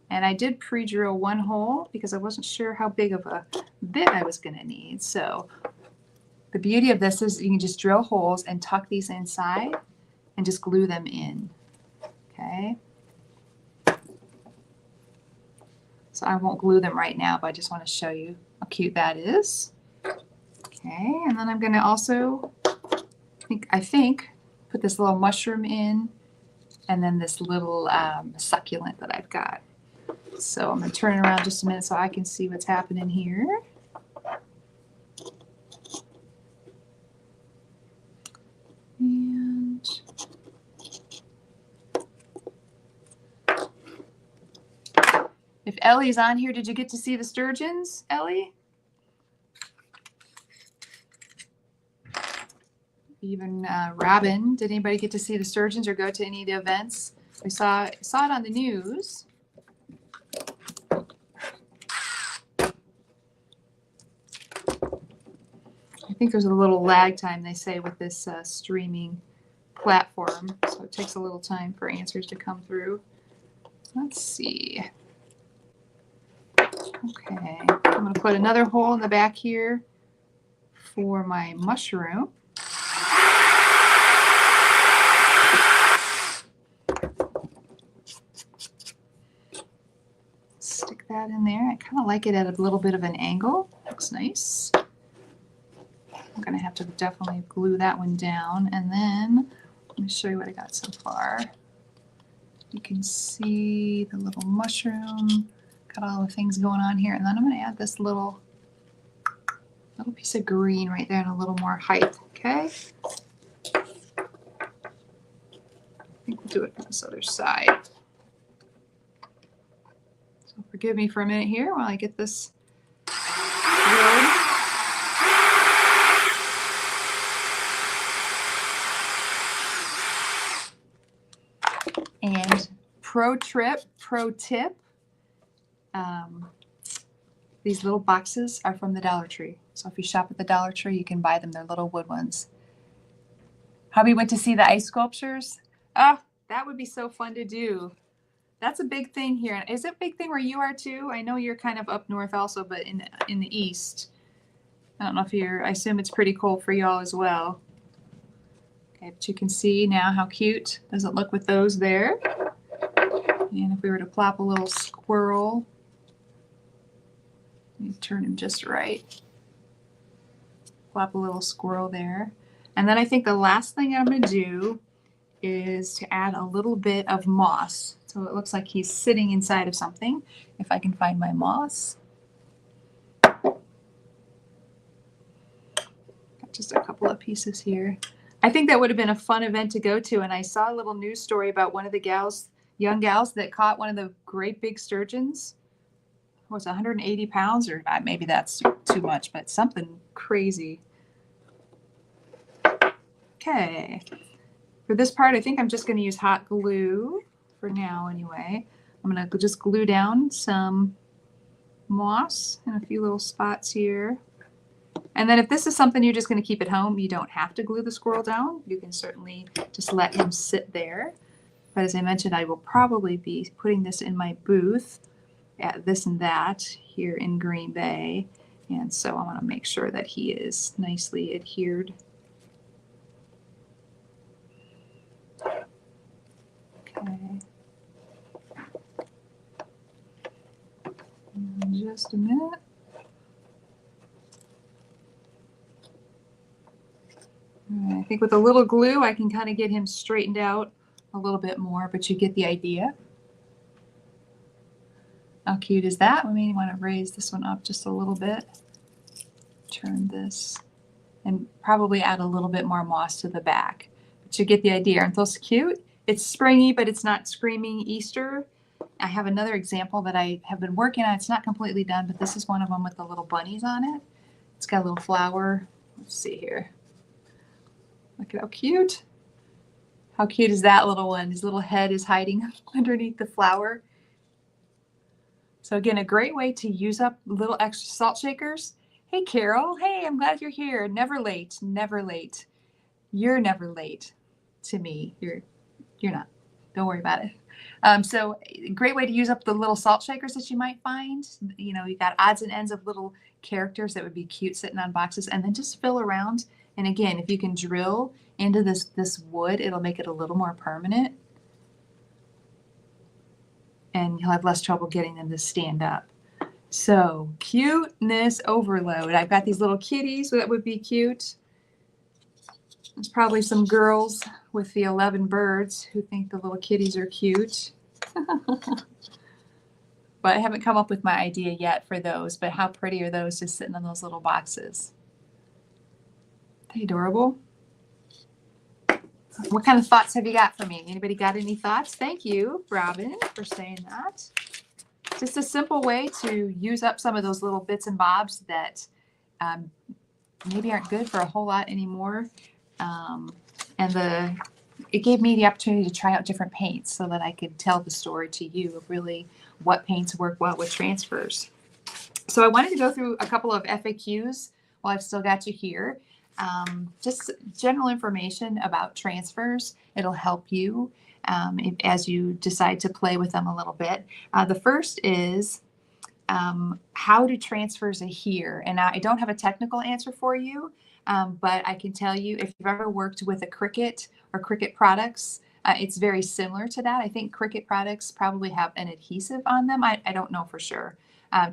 And I did pre-drill 1 hole because I wasn't sure how big of a bit I was going to need. So the beauty of this is you can just drill holes and tuck these inside and just glue them in. Okay. So I won't glue them right now, but I just want to show you how cute that is. Okay, and then I'm going to also, I think, put this little mushroom in, and then this little succulent that I've got. So I'm going to turn it around just a minute so I can see what's happening here. And if Ellie's on here, did you get to see the sturgeons, Ellie? Even Robin, did anybody get to see the sturgeons or go to any of the events? We saw it on the news. I think there's a little lag time, they say, with this streaming platform, so it takes a little time for answers to come through. Let's see. Okay, I'm going to put another hole in the back here for my mushroom. Stick that in there. I kind of like it at a little bit of an angle. Looks nice. I'm going to have to definitely glue that one down. And then let me show you what I got so far. You can see the little mushroom. Got all the things going on here. And then I'm going to add this little piece of green right there and a little more height. Okay. I think we'll do it from this other side. So forgive me for a minute here while I get this drilled. And pro tip, these little boxes are from the Dollar Tree. So if you shop at the Dollar Tree, you can buy them. They're little wood ones. Hubby went to see the ice sculptures. Oh, that would be so fun to do. That's a big thing here. Is it a big thing where you are too? I know you're kind of up north also, but in the east. I don't know if I assume it's pretty cold for y'all as well. Okay, but you can see now how cute does it look with those there. And if we were to plop a little squirrel, let me turn him just right. Plop a little squirrel there. And then I think the last thing I'm going to do is to add a little bit of moss. So it looks like he's sitting inside of something. If I can find my moss. Got just a couple of pieces here. I think that would have been a fun event to go to. And I saw a little news story about one of the gals, young gals that caught one of the great big sturgeons. What was it, 180 pounds? Or maybe that's too much, but something crazy. Okay. For this part, I think I'm just going to use hot glue for now anyway. I'm going to just glue down some moss in a few little spots here. And then if this is something you're just going to keep at home, you don't have to glue the squirrel down. You can certainly just let him sit there. But as I mentioned, I will probably be putting this in my booth at This and That here in Green Bay. And so I want to make sure that he is nicely adhered. Okay. Just a minute. I think with a little glue, I can kind of get him straightened out a little bit more, but you get the idea. How cute is that? We may want to raise this one up just a little bit. Turn this and probably add a little bit more moss to the back. But you get the idea. Aren't those cute? It's springy, but it's not screaming Easter. I have another example that I have been working on. It's not completely done, but this is one of them with the little bunnies on it. It's got a little flower. Let's see here. Look at how cute. How cute is that little one? His little head is hiding underneath the flower. So again, a great way to use up little extra salt shakers. Hey, Carol. Hey, I'm glad you're here. Never late. Never late. You're never late to me. You're not. Don't worry about it. So great way to use up the little salt shakers that you might find. You know, you got odds and ends of little characters that would be cute sitting on boxes, and then just fill around. And again, if you can drill into this wood, it'll make it a little more permanent. And you'll have less trouble getting them to stand up. So cuteness overload. I've got these little kitties, so that would be cute. There's probably some girls with the 11 birds who think the little kitties are cute. But I haven't come up with my idea yet for those, but how pretty are those just sitting in those little boxes? Are they adorable? What kind of thoughts have you got for me? Anybody got any thoughts? Thank you, Robin, for saying that. Just a simple way to use up some of those little bits and bobs that maybe aren't good for a whole lot anymore. And it gave me the opportunity to try out different paints so that I could tell the story to you of really what paints work well with transfers. So I wanted to go through a couple of FAQs while I've still got you here. Just general information about transfers. It'll help you as you decide to play with them a little bit. The first is how do transfers adhere? And I don't have a technical answer for you, but I can tell you if you've ever worked with a Cricut or Cricut products, it's very similar to that. I think Cricut products probably have an adhesive on them. I don't know for sure.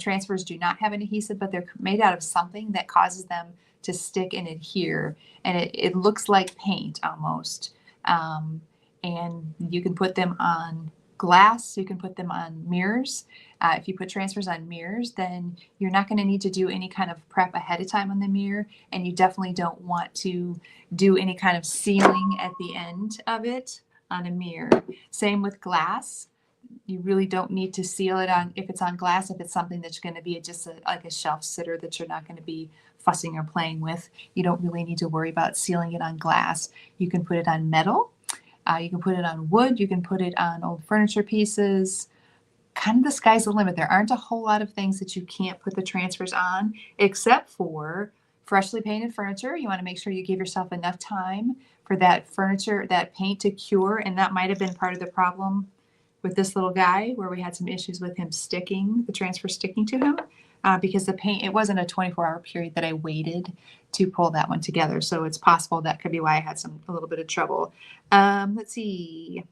Transfers do not have an adhesive, but they're made out of something that causes them to stick and adhere. And it looks like paint almost. And you can put them on glass. You can put them on mirrors. If you put transfers on mirrors, then you're not going to need to do any kind of prep ahead of time on the mirror. And you definitely don't want to do any kind of sealing at the end of it on a mirror. Same with glass. You really don't need to seal it on if it's on glass, if it's something that's going to be like a shelf sitter that you're not going to be fussing or playing with. You don't really need to worry about sealing it on glass. You can put it on metal. You can put it on wood. You can put it on old furniture pieces. Kind of the sky's the limit. There aren't a whole lot of things that you can't put the transfers on, except for freshly painted furniture. You want to make sure you give yourself enough time for that furniture, that paint to cure. And that might have been part of the problem with this little guy where we had some issues with him sticking, the transfer sticking to him, because the paint, it wasn't a 24-hour period that I waited to pull that one together. So it's possible that could be why I had a little bit of trouble. Let's see.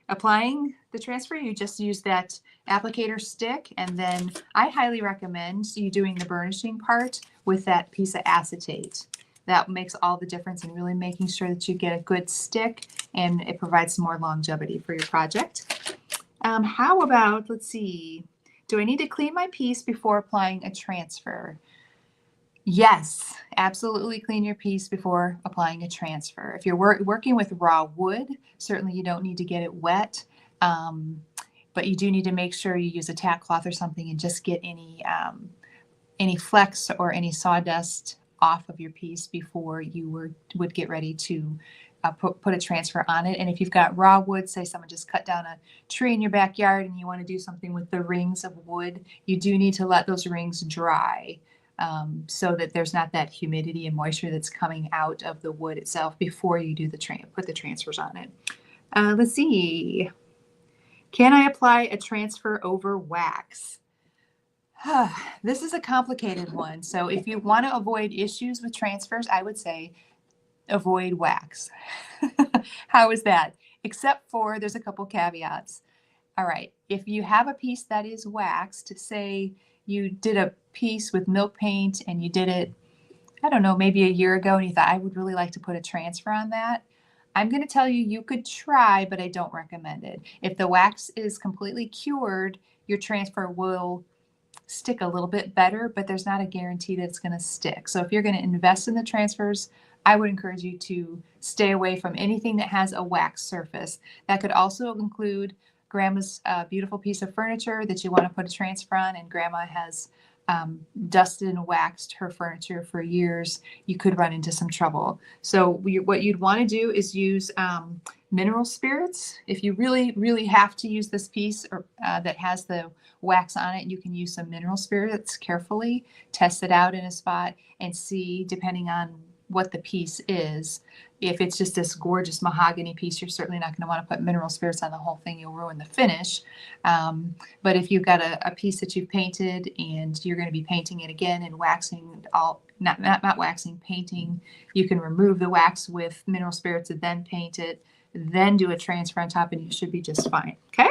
Applying the transfer, you just use that applicator stick, and then I highly recommend you doing the burnishing part with that piece of acetate. That makes all the difference in really making sure that you get a good stick, and it provides more longevity for your project. How about, let's see, do I need to clean my piece before applying a transfer? Yes, absolutely clean your piece before applying a transfer. If you're working with raw wood, certainly you don't need to get it wet, but you do need to make sure you use a tack cloth or something and just get any flecks or any sawdust off of your piece before you would get ready to put a transfer on it. And if you've got raw wood, say someone just cut down a tree in your backyard and you want to do something with the rings of wood, you do need to let those rings dry. So that there's not that humidity and moisture that's coming out of the wood itself before you do put the transfers on it. Let's see. Can I apply a transfer over wax? This is a complicated one. So if you want to avoid issues with transfers, I would say avoid wax. How is that? Except for there's a couple caveats. All right. If you have a piece that is waxed, say you did a piece with milk paint and you did it, I don't know, maybe a year ago, and you thought, I would really like to put a transfer on that. I'm going to tell you, you could try, but I don't recommend it. If the wax is completely cured, your transfer will stick a little bit better, but there's not a guarantee that it's going to stick. So if you're going to invest in the transfers, I would encourage you to stay away from anything that has a wax surface. That could also include grandma's beautiful piece of furniture that you want to put a transfer on, and grandma has dusted and waxed her furniture for years. You could run into some trouble. So what you'd want to do is use mineral spirits. If you really, really have to use this piece that has the wax on it, you can use some mineral spirits carefully, test it out in a spot, and see, depending on what the piece is. If it's just this gorgeous mahogany piece, you're certainly not going to want to put mineral spirits on the whole thing. You'll ruin the finish. But if you've got a piece that you've painted and you're going to be painting it again and waxing not waxing, painting, you can remove the wax with mineral spirits and then paint it, then do a transfer on top, and you should be just fine. Okay.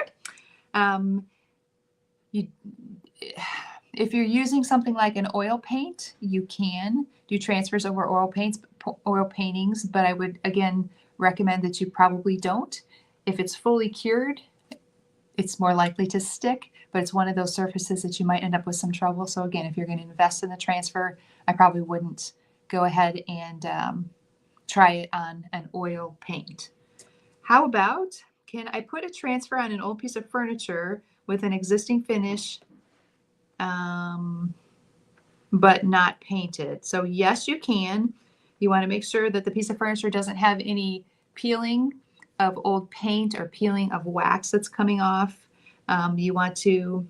If you're using something like an oil paint, you can do transfers over oil paintings, but I would again recommend that you probably don't. If it's fully cured, it's more likely to stick, but it's one of those surfaces that you might end up with some trouble. So again, if you're going to invest in the transfer, I probably wouldn't go ahead and try it on an oil paint. How about, can I put a transfer on an old piece of furniture with an existing finish, but not painted? So yes, you can. You want to make sure that the piece of furniture doesn't have any peeling of old paint or peeling of wax that's coming off. You want to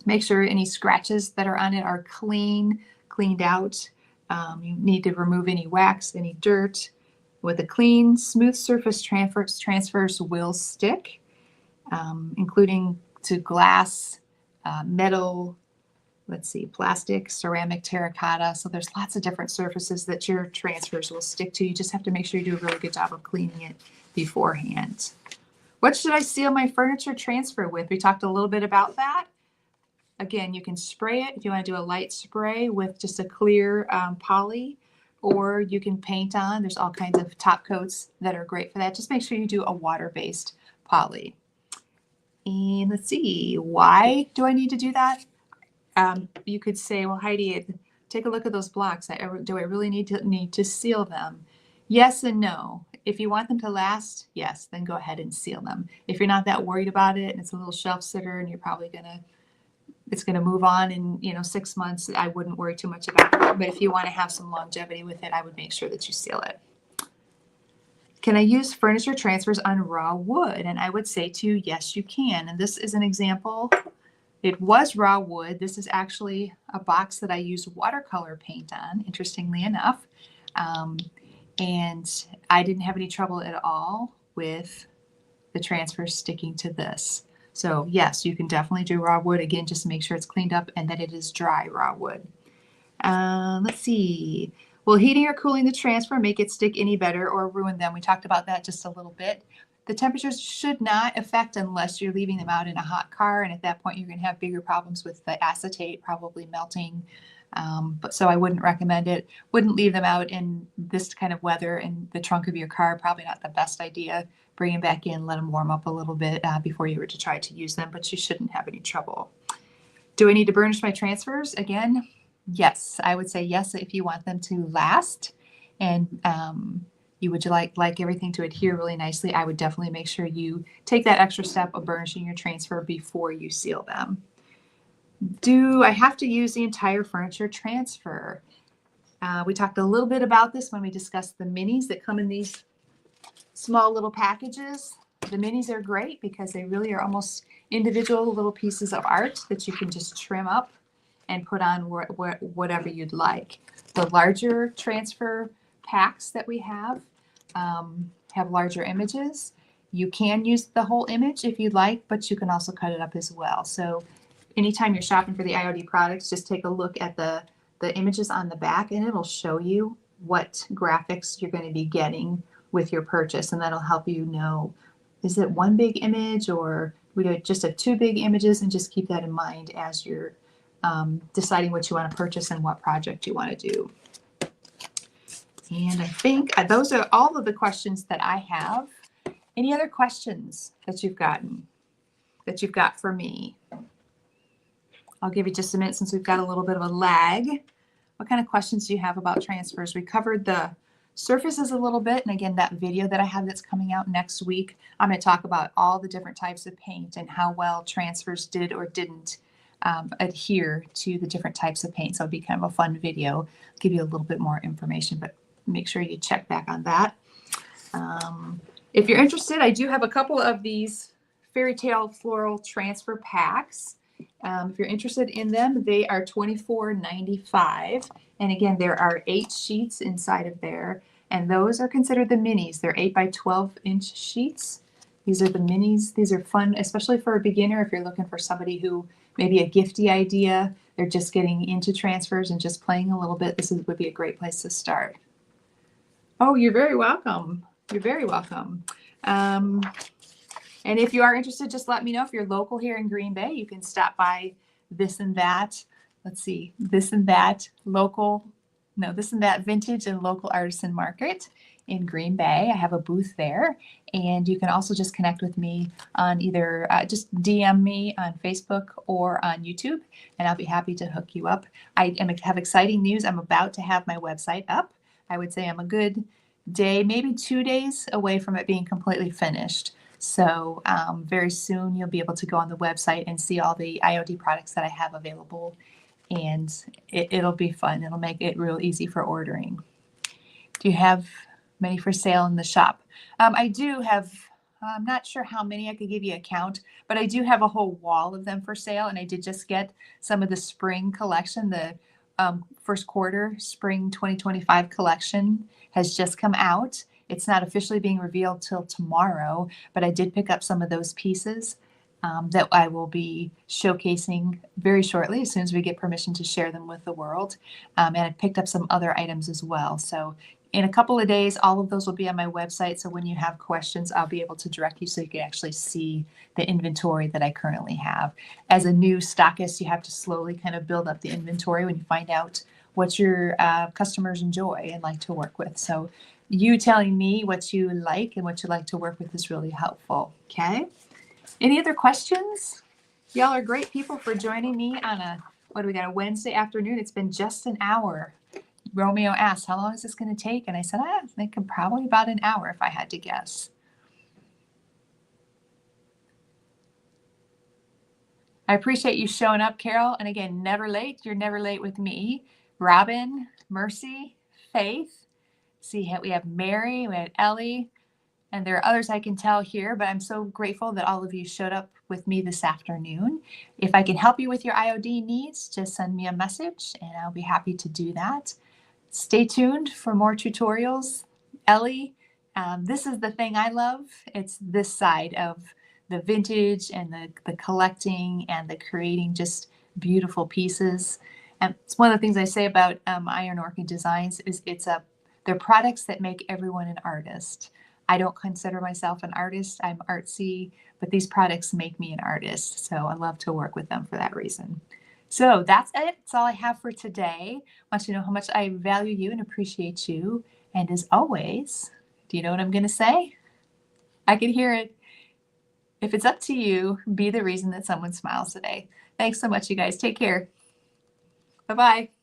make sure any scratches that are on it are cleaned out. You need to remove any wax, any dirt. With a clean, smooth surface, transfers will stick, including to glass, metal, let's see, plastic, ceramic, terracotta. So there's lots of different surfaces that your transfers will stick to. You just have to make sure you do a really good job of cleaning it beforehand. What should I seal my furniture transfer with? We talked a little bit about that. Again, you can spray it if you want to do a light spray with just a clear poly, or you can paint on. There's all kinds of top coats that are great for that. Just make sure you do a water-based poly. And let's see, why do I need to do that? You could say, well, Heidi, take a look at those blocks. Do I really need to seal them? Yes and no. If you want them to last, yes, then go ahead and seal them. If you're not that worried about it and it's a little shelf sitter and you're probably it's gonna move on in 6 months, I wouldn't worry too much about it. But if you want to have some longevity with it, I would make sure that you seal it. Can I use furniture transfers on raw wood? And I would say to you, yes, you can. And this is an example. It was raw wood. This is actually a box that I used watercolor paint on, interestingly enough. And I didn't have any trouble at all with the transfer sticking to this. So yes, you can definitely do raw wood. Again, just to make sure it's cleaned up and that it is dry raw wood. Let's see. Will heating or cooling the transfer make it stick any better or ruin them? We talked about that just a little bit. The temperatures should not affect unless you're leaving them out in a hot car, and at that point you're going to have bigger problems with the acetate probably melting. But so I wouldn't recommend it. Wouldn't leave them out in this kind of weather in the trunk of your car. Probably not the best idea. Bring them back in, let them warm up a little bit before you were to try to use them, but you shouldn't have any trouble. Do I need to burnish my transfers? Again, yes. I would say yes if you want them to last and you would like everything to adhere really nicely. I would definitely make sure you take that extra step of burnishing your transfer before you seal them. Do I have to use the entire furniture transfer? We talked a little bit about this when we discussed the minis that come in these small little packages. The minis are great because they really are almost individual little pieces of art that you can just trim up and put on whatever you'd like. The larger transfer packs that we have larger images. You can use the whole image if you'd like, but you can also cut it up as well. So anytime you're shopping for the IOD products, just take a look at the images on the back and it'll show you what graphics you're going to be getting with your purchase, and that'll help you know, is it one big image or we just have two big images, and just keep that in mind as you're deciding what you want to purchase and what project you want to do. And I think those are all of the questions that I have. Any other questions that you've got for me? I'll give you just a minute since we've got a little bit of a lag. What kind of questions do you have about transfers? We covered the surfaces a little bit. And again, that video that I have that's coming out next week, I'm going to talk about all the different types of paint and how well transfers did or didn't adhere to the different types of paint. So it'll be kind of a fun video. I'll give you a little bit more information, but make sure you check back on that. If you're interested, I do have a couple of these fairy tale floral transfer packs. If you're interested in them, they are $24.95. And again, there are 8 sheets inside of there. And those are considered the minis. They're 8 by 12-inch sheets. These are the minis. These are fun, especially for a beginner. If you're looking for somebody who maybe a gifty idea, they're just getting into transfers and just playing a little bit, would be a great place to start. Oh, you're very welcome. You're very welcome. And if you are interested, just let me know. If you're local here in Green Bay, you can stop by This and That. Let's see, This and That Vintage and Local Artisan Market in Green Bay. I have a booth there. And you can also just connect with me on either, just DM me on Facebook or on YouTube, and I'll be happy to hook you up. I have exciting news. I'm about to have my website up. I would say I'm a good day, maybe 2 days away from it being completely finished. So very soon you'll be able to go on the website and see all the IOD products that I have available, and it'll be fun. It'll make it real easy for ordering. Do you have many for sale in the shop? I do have, I'm not sure how many I could give you a count, but I do have a whole wall of them for sale, and I did just get some of the spring collection. The first quarter spring 2025 collection has just come out. It's not officially being revealed till tomorrow, but I did pick up some of those pieces that I will be showcasing very shortly as soon as we get permission to share them with the world. And I picked up some other items as well. So in a couple of days, all of those will be on my website. So when you have questions, I'll be able to direct you so you can actually see the inventory that I currently have. As a new stockist, you have to slowly kind of build up the inventory when you find out what your customers enjoy and like to work with. So you telling me what you like and what you like to work with is really helpful. Okay. Any other questions? Y'all are great people for joining me on a Wednesday afternoon. It's been just an hour. Romeo asked, how long is this going to take? And I said, I think probably about an hour if I had to guess. I appreciate you showing up, Carol. And again, never late. You're never late with me. Robin, Mercy, Faith. See, we have Mary, we have Ellie, and there are others I can tell here, but I'm so grateful that all of you showed up with me this afternoon. If I can help you with your IOD needs, just send me a message and I'll be happy to do that. Stay tuned for more tutorials. Ellie, this is the thing I love. It's this side of the vintage and the collecting and the creating just beautiful pieces. And it's one of the things I say about Iron Orchid Designs is they're products that make everyone an artist. I don't consider myself an artist. I'm artsy, but these products make me an artist. So I love to work with them for that reason. So that's it. That's all I have for today. I want you to know how much I value you and appreciate you. And as always, do you know what I'm going to say? I can hear it. If it's up to you, be the reason that someone smiles today. Thanks so much, you guys. Take care. Bye-bye.